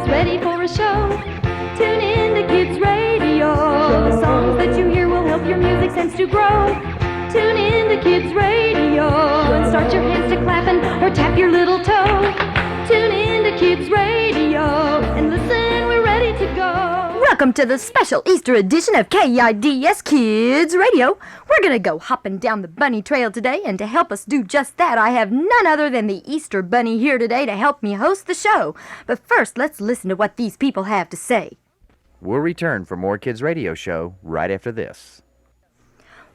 is ready for a show. Tune in to Kids Radio. The songs that you hear will help your music sense to grow. Tune in to Kids Radio and start your hands to clapping or tap your little toe. Tune in to Kids Radio and listen, we're ready to go. Welcome to the special Easter edition of KIDS Kids Radio. We're going to go hopping down the bunny trail today, and to help us do just that, I have none other than the Easter Bunny here today to help me host the show. But first, let's listen to what these people have to say. We'll return for more Kids Radio Show right after this.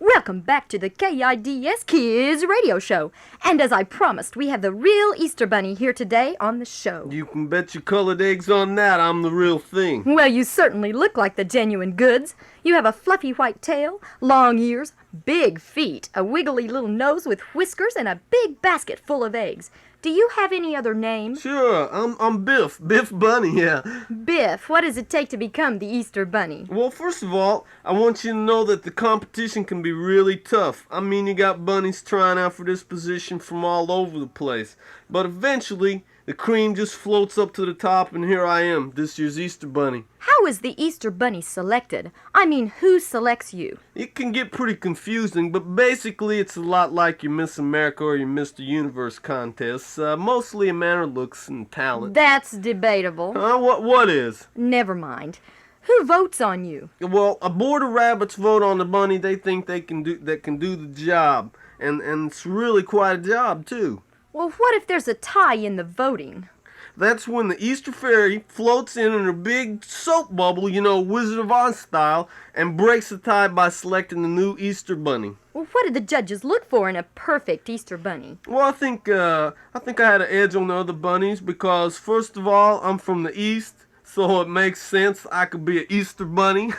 Welcome back to the KIDS Kids Radio Show. And as I promised, we have the real Easter Bunny here today on the show. You can bet your colored eggs on that. I'm the real thing. Well, you certainly look like the genuine goods. You have a fluffy white tail, long ears, big feet, a wiggly little nose with whiskers, and a big basket full of eggs. Do you have any other name? Sure, I'm Biff. Biff Bunny, yeah. Biff, what does it take to become the Easter Bunny? Well, first of all, I want you to know that the competition can be really tough. I mean, you got bunnies trying out for this position from all over the place. But eventually, the cream just floats up to the top, and here I am, this year's Easter Bunny. How is the Easter Bunny selected? I mean, who selects you? It can get pretty confusing, but basically it's a lot like your Miss America or your Mr. Universe contests. Mostly a matter of looks and talent. That's debatable. What is? Never mind. Who votes on you? Well, a board of rabbits vote on the bunny they think they can do the job, and it's really quite a job too. Well, what if there's a tie in the voting? That's when the Easter fairy floats in a big soap bubble, Wizard of Oz style, and breaks the tie by selecting the new Easter Bunny. Well, what did the judges look for in a perfect Easter Bunny? Well, I think I had an edge on the other bunnies because, first of all, I'm from the East, so it makes sense I could be an Easter Bunny.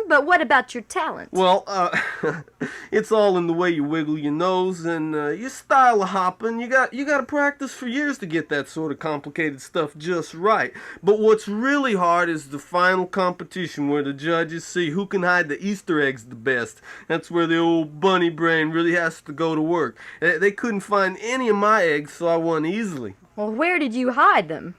But what about your talent? Well, it's all in the way you wiggle your nose and your style of hopping. You got to practice for years to get that sort of complicated stuff just right. But what's really hard is the final competition where the judges see who can hide the Easter eggs the best. That's where the old bunny brain really has to go to work. They couldn't find any of my eggs, so I won easily. Well, where did you hide them?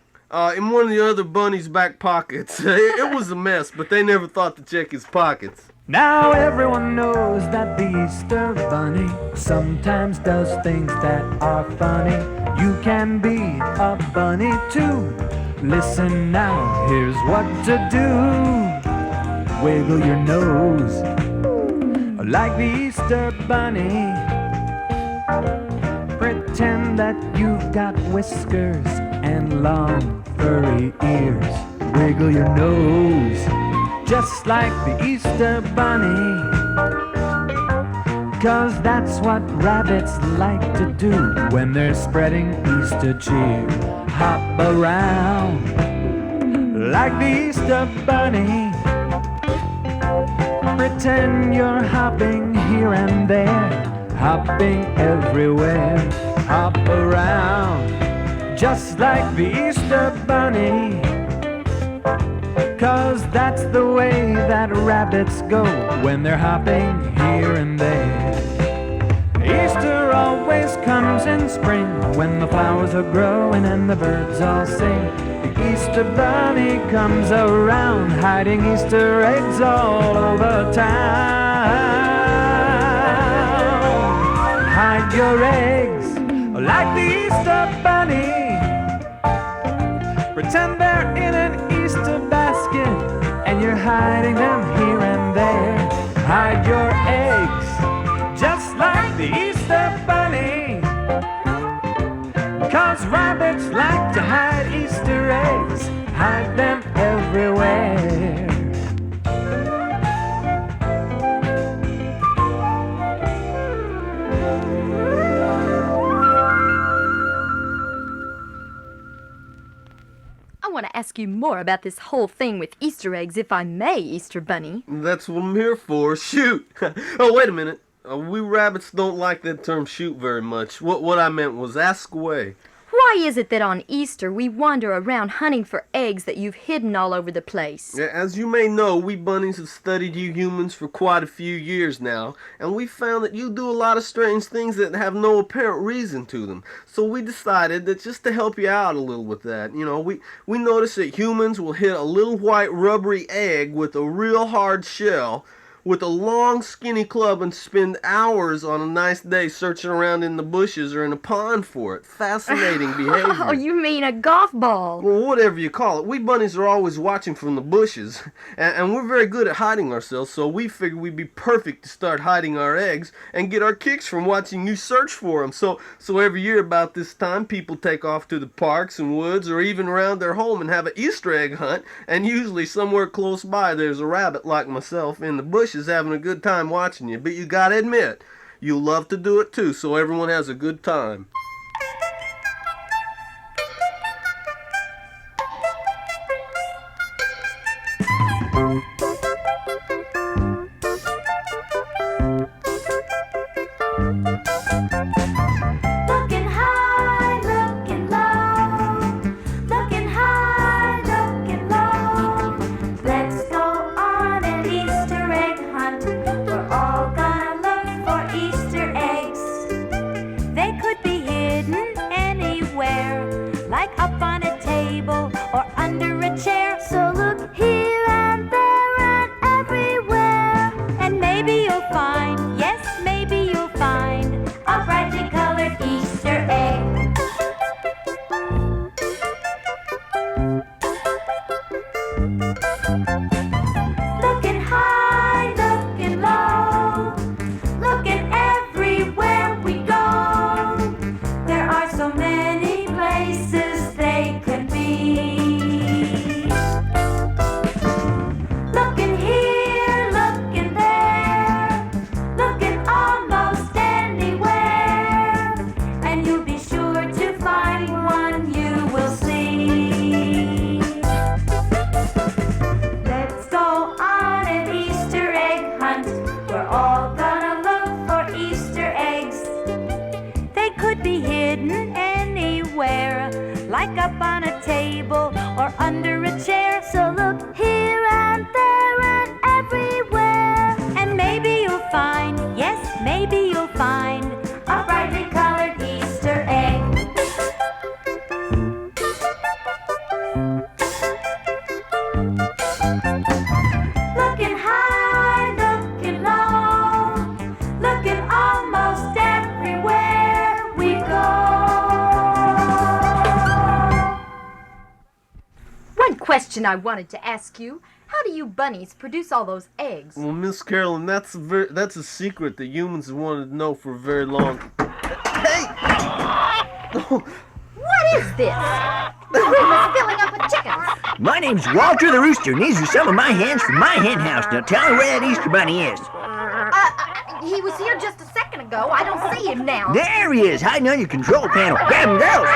In one of the other bunny's back pockets. It was a mess, but they never thought to check his pockets. Now everyone knows that the Easter Bunny sometimes does things that are funny. You can be a bunny too. Listen now, here's what to do. Wiggle your nose like the Easter Bunny. Pretend that you've got whiskers and long furry ears. Wiggle your nose just like the Easter Bunny, 'cause that's what rabbits like to do when they're spreading Easter cheer. Hop around like the Easter Bunny. Pretend you're hopping here and there, hopping everywhere. Hop around just like the Easter Bunny, 'cause that's the way that rabbits go when they're hopping here and there. Easter always comes in spring when the flowers are growing and the birds all sing. The Easter Bunny comes around hiding Easter eggs all over town. Hide your eggs like the Easter Bunny. Pretend they're in an Easter basket and you're hiding them here and there. Hide your eggs just like the Easter Bunny, 'cause rabbits like to hide Easter eggs, hide them everywhere. I want to ask you more about this whole thing with Easter eggs, if I may, Easter Bunny. That's what I'm here for. Shoot. Oh, wait a minute. We rabbits don't like that term shoot very much. What I meant was ask away. Why is it that on Easter we wander around hunting for eggs that you've hidden all over the place? As you may know, we bunnies have studied you humans for quite a few years now, and we found that you do a lot of strange things that have no apparent reason to them. So we decided that just to help you out a little with that, we noticed that humans will hit a little white rubbery egg with a real hard shell with a long skinny club and spend hours on a nice day searching around in the bushes or in a pond for it. Fascinating behavior. Oh, you mean a golf ball? Well, whatever you call it. We bunnies are always watching from the bushes, and we're very good at hiding ourselves, so we figured we'd be perfect to start hiding our eggs and get our kicks from watching you search for them. So every year about this time, people take off to the parks and woods or even around their home and have an Easter egg hunt, and usually somewhere close by there's a rabbit like myself in the bushes having a good time watching you. But you gotta admit, you love to do it too, so everyone has a good time. Looking high, looking low. Looking high, looking low. Let's go on an Easter egg hunt. We're all gonna look for Easter eggs. They could be hidden anywhere, like up on a table or under a chair. So look here and there and everywhere, and maybe you'll find, yes, maybe you'll find a brightly colored Easter egg. Looking high, looking low, looking everywhere we go. There are so many places they could be. Looking here, looking there, looking almost anywhere, and you'll be sure to find one you will see. Let's go on an Easter egg hunt. We're all gonna look for Easter eggs. They could be hidden anywhere, like up on a table or under a chair. So look here and there and everywhere, and maybe you'll find, yes, maybe you'll find a brightly colored Easter egg. Looking high, looking low, looking almost everywhere we go. One question I wanted to ask you. How do you bunnies produce all those eggs? Well, Miss Carolyn, that's a secret that humans have wanted to know for a very long. Hey! What is this? The room is filling up with chickens. My name's Walter the Rooster, and these are some of my hens from my hen house. Now tell me where that Easter bunny is. He was here just a second ago. I don't see him now. There he is, hiding on your control panel. Grab him, girls.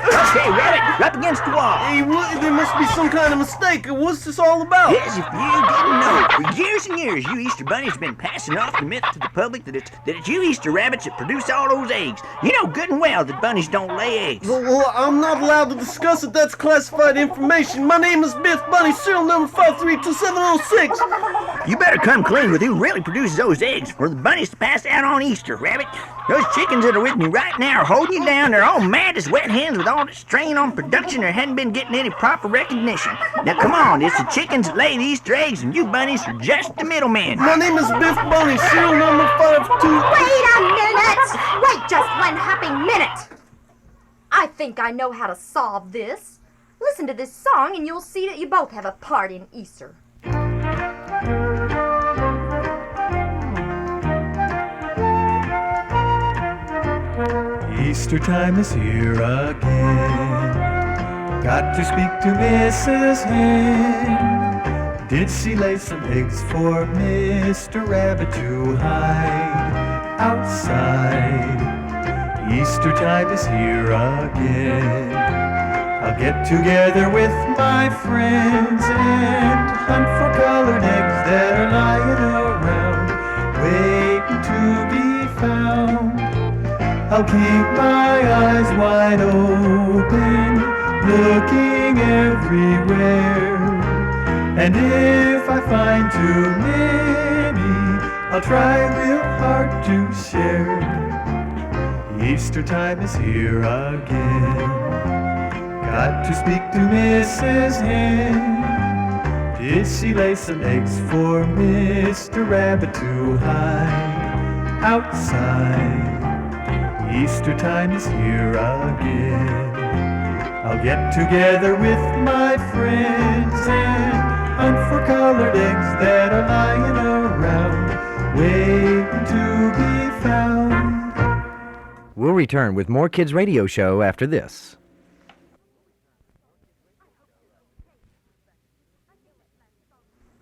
Okay, Rabbit, up against the wall. Hey, there must be some kind of mistake. What's this all about? Yes, if you didn't know, for years and years, you Easter bunnies have been passing off the myth to the public that it's you Easter rabbits that produce all those eggs. You know good and well that bunnies don't lay eggs. Well, I'm not allowed to discuss it. That's classified information. My name is Biff Bunny, serial number 5327006. You better come clean with who really produces those eggs for the bunnies to pass out on Easter, Rabbit. Those chickens that are with me right now are holding you down. They're all mad as wet hens with all the strain on production. They hadn't been getting any proper recognition. Now come on, it's the chickens that lay the Easter eggs, and you bunnies are just the middlemen. My name is Biff Bunny, serial number 52. Wait a minute! Wait just one happy minute! I think I know how to solve this. Listen to this song and you'll see that you both have a part in Easter. Easter time is here again. Got to speak to Mrs. Hen. Did she lay some eggs for Mr. Rabbit to hide outside? Easter time is here again. I'll get together with my friends and hunt for colored eggs that are lying around, waiting to be found. I'll keep my eyes wide open, looking everywhere. And if I find too many, I'll try real hard to share. Easter time is here again. Got to speak to Mrs. Hen. Did she lay some eggs for Mr. Rabbit to hide outside? Easter time is here again. I'll get together with my friends and hunt for colored eggs that are lying around, waiting to be found. We'll return with more Kids Radio Show after this.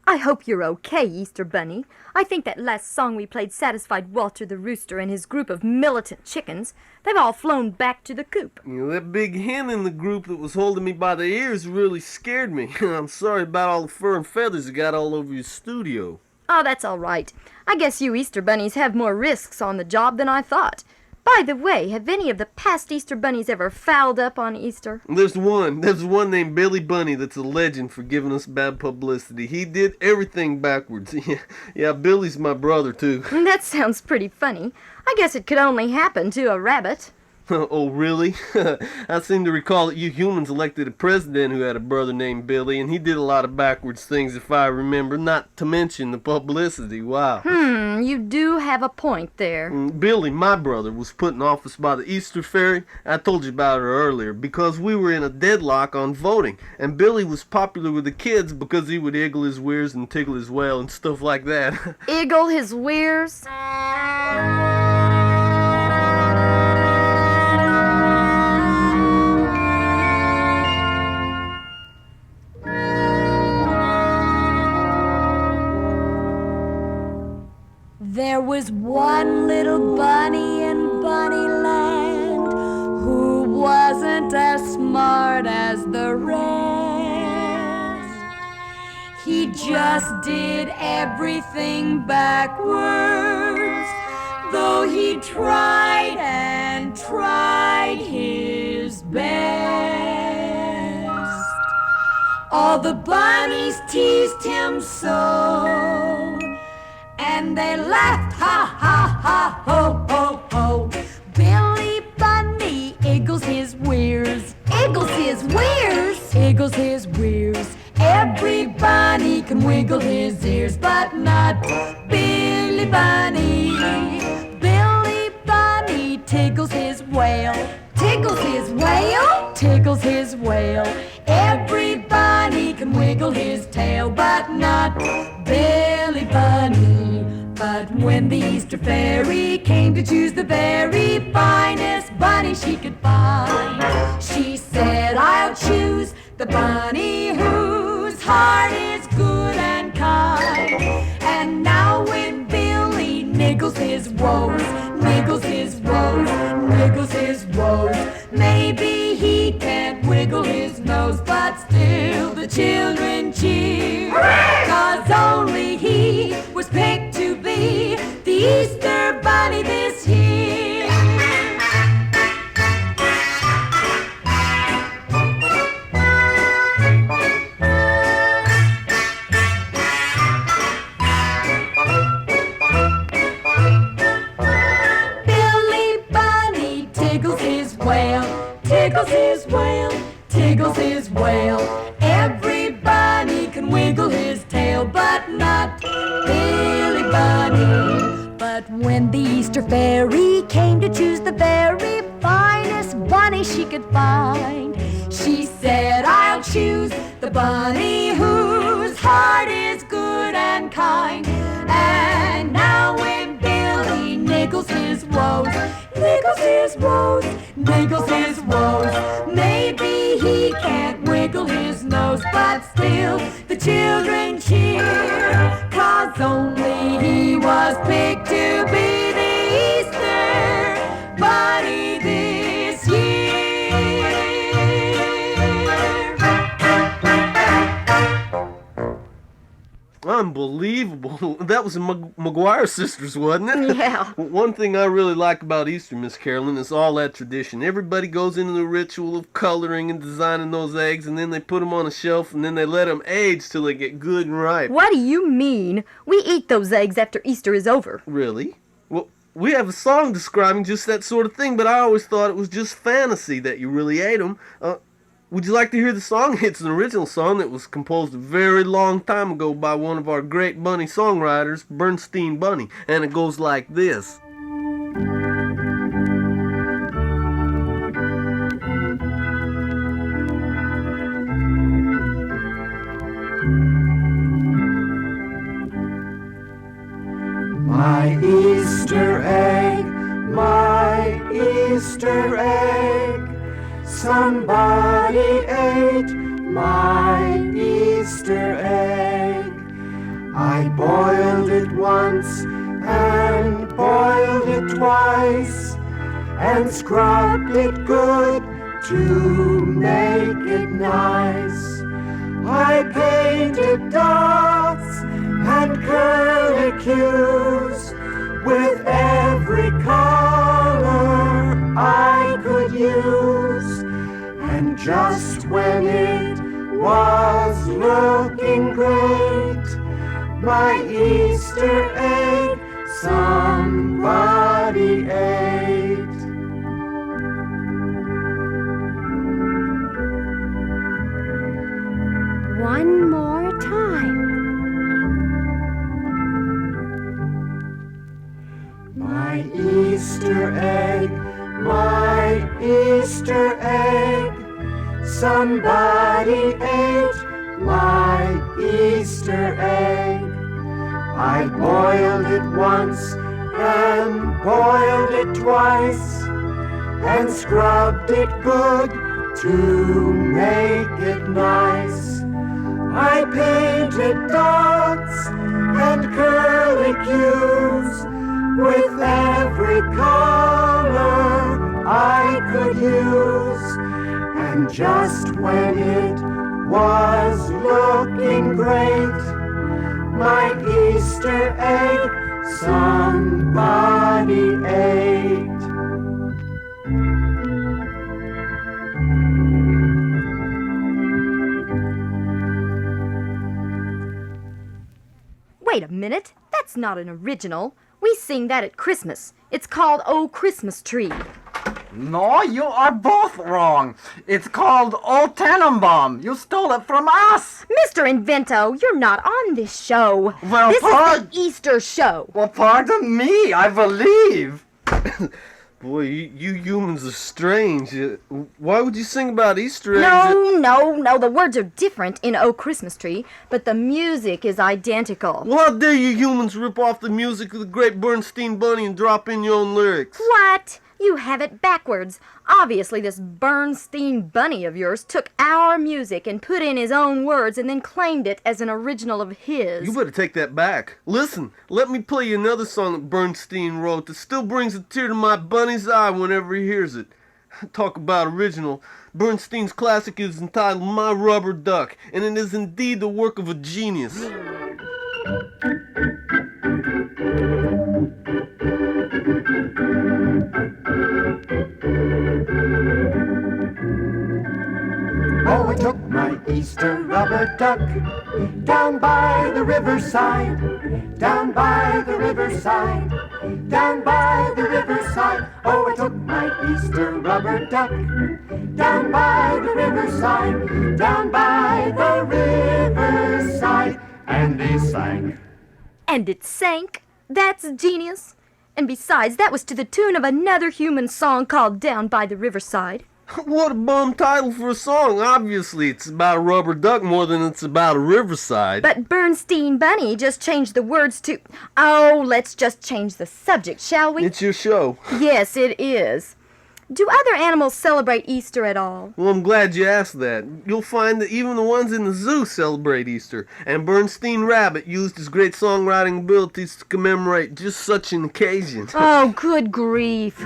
I hope you're okay, Easter Bunny. I think that last song we played satisfied Walter the Rooster and his group of militant chickens. They've all flown back to the coop. You know, that big hen in the group that was holding me by the ears really scared me. I'm sorry about all the fur and feathers you got all over your studio. Oh, that's all right. I guess you Easter Bunnies have more risks on the job than I thought. By the way, have any of the past Easter Bunnies ever fouled up on Easter? There's one named Billy Bunny that's a legend for giving us bad publicity. He did everything backwards. Yeah, Billy's my brother, too. That sounds pretty funny. I guess it could only happen to a rabbit. Oh, really? I seem to recall that you humans elected a president who had a brother named Billy, and he did a lot of backwards things, if I remember, not to mention the publicity. Wow. You do have a point there. Billy, my brother, was put in office by the Easter Fairy. I told you about her earlier, because we were in a deadlock on voting, and Billy was popular with the kids because he would iggle his weirs and tickle his whale and stuff like that. Iggle his weirs? There was one little bunny in Bunnyland who wasn't as smart as the rest. He just did everything backwards, though he tried and tried his best. All the bunnies teased him so, and they laughed, ha, ha, ha, ho, ho, ho. Billy Bunny iggles his weirs. Iggles his weirs? Iggles his weirs. Every bunny can wiggle his ears, but not Billy Bunny. Billy Bunny tickles his whale. Tickles his whale? Tickles his whale. Every bunny can wiggle his tail, but not Billy Bunny. But when the Easter Fairy came to choose the very finest bunny she could find, she said, I'll choose the bunny whose heart is good and kind. And now when Billy niggles his woes, niggles his woes, niggles his woes, maybe he can't wiggle his nose, but still the children cheer. 'Cause only he was picked to be the Easter Bunny this year. Billy Bunny tickles his whale, tickles his whale, tickles his whale. Every bunny can wiggle his tail, but not Billy Bunny. But when the Easter Fairy came to choose the very finest bunny she could find, she said, I'll choose the bunny whose heart is good and kind. And now when Billy niggles his woes, niggles his woes, niggles his woes, maybe he can't wiggle his nose, but still the children cheer. 'Cause only he was picked to be the Easter Bunny this year. Unbelievable. Oh, that was the McGuire sisters, wasn't it? Yeah. One thing I really like about Easter, Miss Carolyn, is all that tradition. Everybody goes into the ritual of coloring and designing those eggs, and then they put them on a shelf, and then they let them age till they get good and ripe. What do you mean? We eat those eggs after Easter is over. Really? Well, we have a song describing just that sort of thing, but I always thought it was just fantasy that you really ate them. Would you like to hear the song? It's an original song that was composed a very long time ago by one of our great bunny songwriters, Bernstein Bunny, and it goes like this. My Easter egg, my Easter egg. Somebody ate my Easter egg. I boiled it once and boiled it twice and scrubbed it good to make it nice. I painted dots and curlicues with every color I could use. And just when it was looking great, my Easter egg somebody ate. One more time. My Easter egg, my Easter egg. Somebody ate my Easter egg. I boiled it once and boiled it twice and scrubbed it good to make it nice. I painted dots and curlicues with every color I could use. And just when it was looking great, my Easter egg somebody ate. Wait a minute. That's not an original. We sing that at Christmas. It's called Oh Christmas Tree. No, you are both wrong. It's called O Tannenbaum. You stole it from us. Mr. Invento, you're not on this show. Well, this is the Easter show. Well, pardon me, I believe. Boy, you humans are strange. Why would you sing about Easter eggs? No. The words are different in Oh Christmas Tree, but the music is identical. Well, how dare you humans rip off the music of the great Bernstein Bunny and drop in your own lyrics? What? You have it backwards. Obviously, this Bernstein Bunny of yours took our music and put in his own words and then claimed it as an original of his. You better take that back. Listen, let me play you another song that Bernstein wrote that still brings a tear to my bunny's eye whenever he hears it. Talk about original. Bernstein's classic is entitled My Rubber Duck, and it is indeed the work of a genius. Oh, I took my Easter rubber duck down by the riverside, down by the riverside, down by the riverside. Oh, I took my Easter rubber duck down by the riverside, down by the riverside, and he sank. And it sank? That's genius. And besides, that was to the tune of another human song called Down by the Riverside. What a bum title for a song. Obviously, it's about a rubber duck more than it's about a riverside. But Bernstein Bunny just changed the words to... Oh, let's just change the subject, shall we? It's your show. Yes, it is. Do other animals celebrate Easter at all? Well, I'm glad you asked that. You'll find that even the ones in the zoo celebrate Easter, and Bernstein Rabbit used his great songwriting abilities to commemorate just such an occasion. Oh, good grief.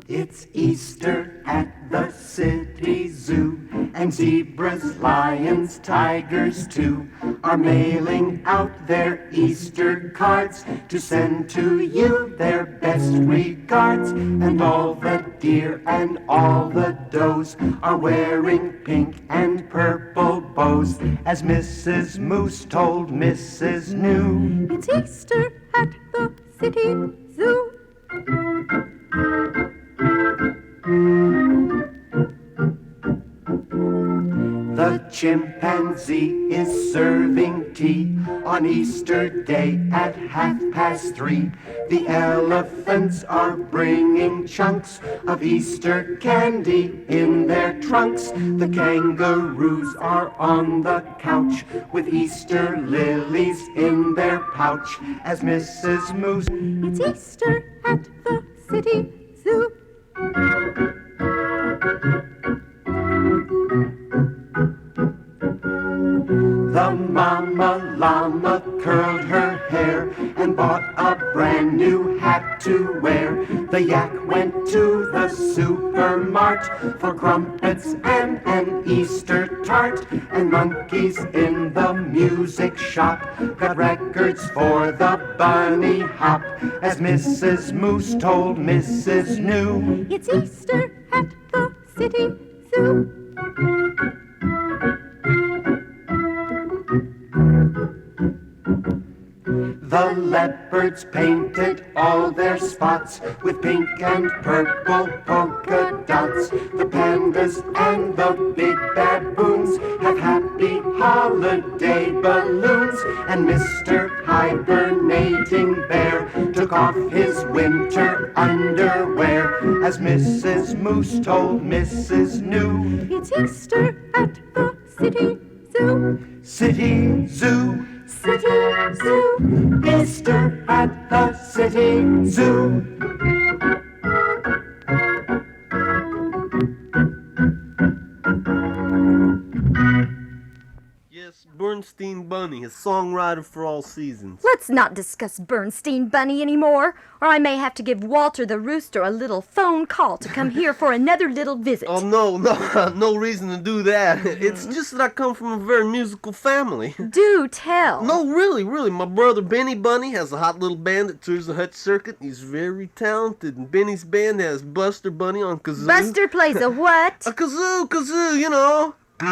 It's Easter at the city zoo, and and zebras, lions, tigers too are mailing out their Easter cards to send to you their best regards. And all the deer and all the does are wearing pink and purple bows, as Mrs. Moose told Mrs. New. It's Easter at the city zoo. The chimpanzee is serving tea on Easter Day at 3:30. The elephants are bringing chunks of Easter candy in their trunks. The kangaroos are on the couch with Easter lilies in their pouch, as Mrs. Moose. It's Easter at the city zoo. The mama llama curled her hair and bought a brand new hat to wear. The yak went to the supermart for crumpets and an Easter tart. And monkeys in the music shop got records for the bunny hop, as Mrs. Moose told Mrs. New. It's Easter at the city zoo. The leopards painted all their spots with pink and purple polka dots. The pandas and the big baboons have happy holiday balloons. And Mr. Hibernating Bear took off his winter underwear, as Mrs. Moose told Mrs. New. It's Easter at the city zoo. City Zoo. City zoo. Easter at the city zoo. Yes, Bernstein Bunny, a songwriter for all seasons. Let's not discuss Bernstein Bunny anymore, or I may have to give Walter the Rooster a little phone call to come here for another little visit. Oh, no reason to do that. It's just that I come from a very musical family. Do tell. No, really. My brother Benny Bunny has a hot little band that tours the hut circuit. He's very talented, and Benny's band has Buster Bunny on kazoo. Buster plays a what? A kazoo, you know. A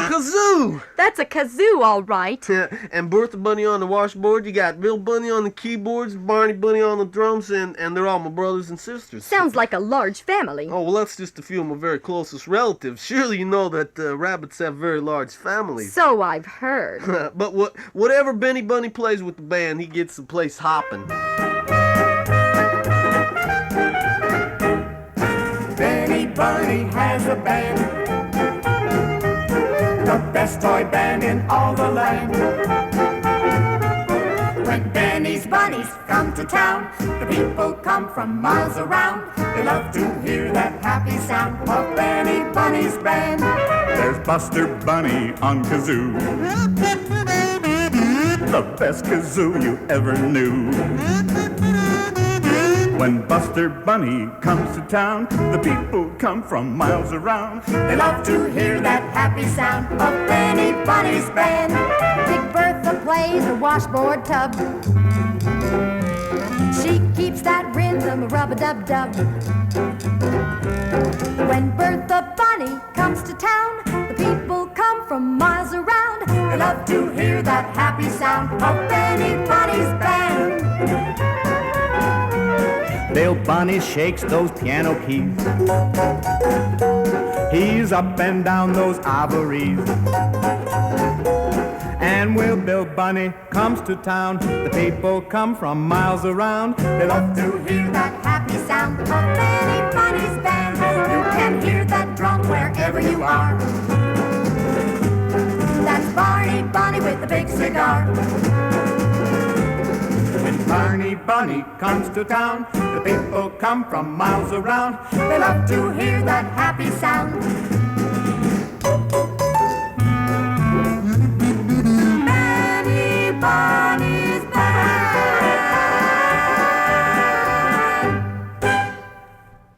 kazoo! That's a kazoo, all right. And Bertha Bunny on the washboard. You got Bill Bunny on the keyboards, Barney Bunny on the drums, and they're all my brothers and sisters. Sounds like a large family. Oh, well, that's just a few of my very closest relatives. Surely you know that rabbits have very large families. So I've heard. But whatever Benny Bunny plays with the band, he gets the place hopping. Benny Bunny has a band, the best toy band in all the land. When Benny's bunnies come to town, the people come from miles around. They love to hear that happy sound of Benny Bunny's band. There's Buster Bunny on kazoo, the best kazoo you ever knew. When Buster Bunny comes to town, the people come from miles around. They love to hear that happy sound of Benny Bunny's band. Big Bertha plays the washboard tub. She keeps that rhythm rub-a-dub-dub. When Bertha Bunny comes to town, the people come from miles around. They love to hear that happy sound of Benny Bunny's band. Bill Bunny shakes those piano keys. He's up and down those ivories. And when Bill Bunny comes to town, the people come from miles around. They love to hear that happy sound of Benny Bunny's band. You can hear that drum wherever you are. That's Barney Bunny with the big cigar. When Barney Bunny comes to town, the people come from miles around. They love to hear that happy sound. Benny Bunny's band.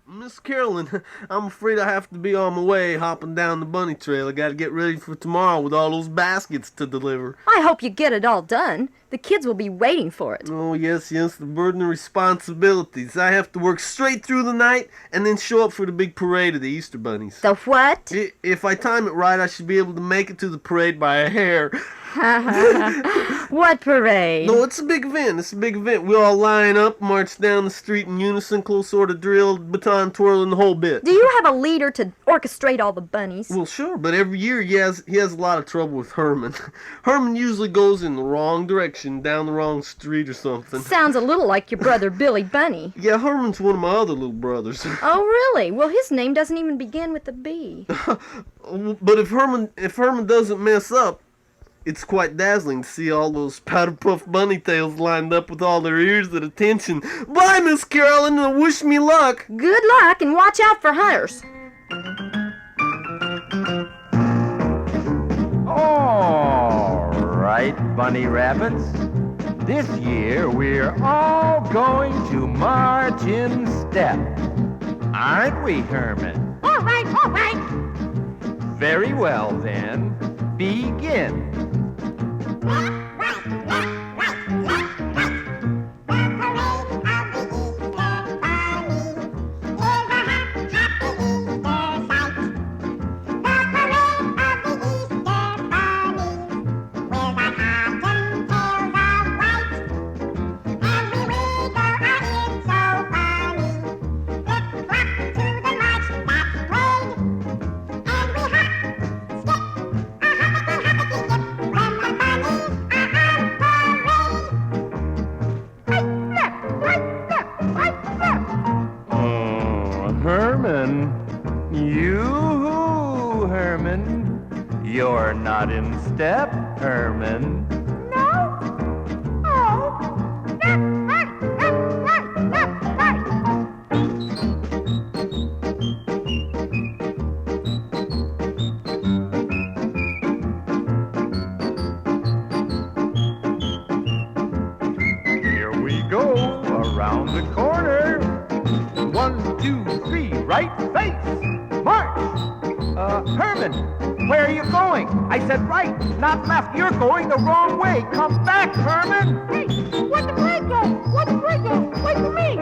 Miss Carolyn, I'm afraid I have to be on my way, hopping down the bunny trail. I gotta get ready for tomorrow with all those baskets to deliver. I hope you get it all done. The kids will be waiting for it. Oh, yes, the burden of responsibilities. I have to work straight through the night and then show up for the big parade of the Easter bunnies. The what? If I time it right, I should be able to make it to the parade by a hair. What parade? No, it's a big event. We all line up, march down the street in unison, close sort of drill, baton twirling, the whole bit. Do you have a leader to orchestrate all the bunnies? Well, sure, but every year he has a lot of trouble with Herman. Herman usually goes in the wrong direction, down the wrong street or something. Sounds a little like your brother Billy Bunny. Yeah, Herman's one of my other little brothers. Oh, really? Well, his name doesn't even begin with a B. But if Herman doesn't mess up, it's quite dazzling to see all those powder puff bunny tails lined up with all their ears at attention. Bye, Miss Carolyn, and wish me luck. Good luck, and watch out for hunters. All right, bunny rabbits. This year we're all going to march in step. Aren't we, Herman? All right, all right. Very well, then. Begin. You're not in step, Herman. No? Oh. Here we go, around the corner. 1, 2, 3, right face. March! Herman, where are you going? I said right, not left. You're going the wrong way. Come back, Herman. Hey, where'd the parade go? Where'd the parade go? Wait for me.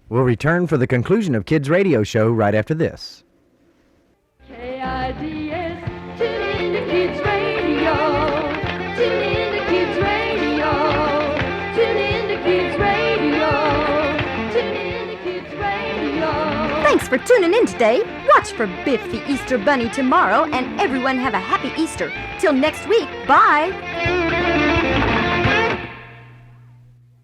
We'll return for the conclusion of Kids Radio Show right after this. KIDS, tune in to Kids Radio. Tune in to Kids Radio. Tune in to Kids Radio. Tune in to Kids Radio. Thanks for tuning in today. Watch for Biff the Easter Bunny tomorrow, and everyone have a happy Easter. Till next week, bye.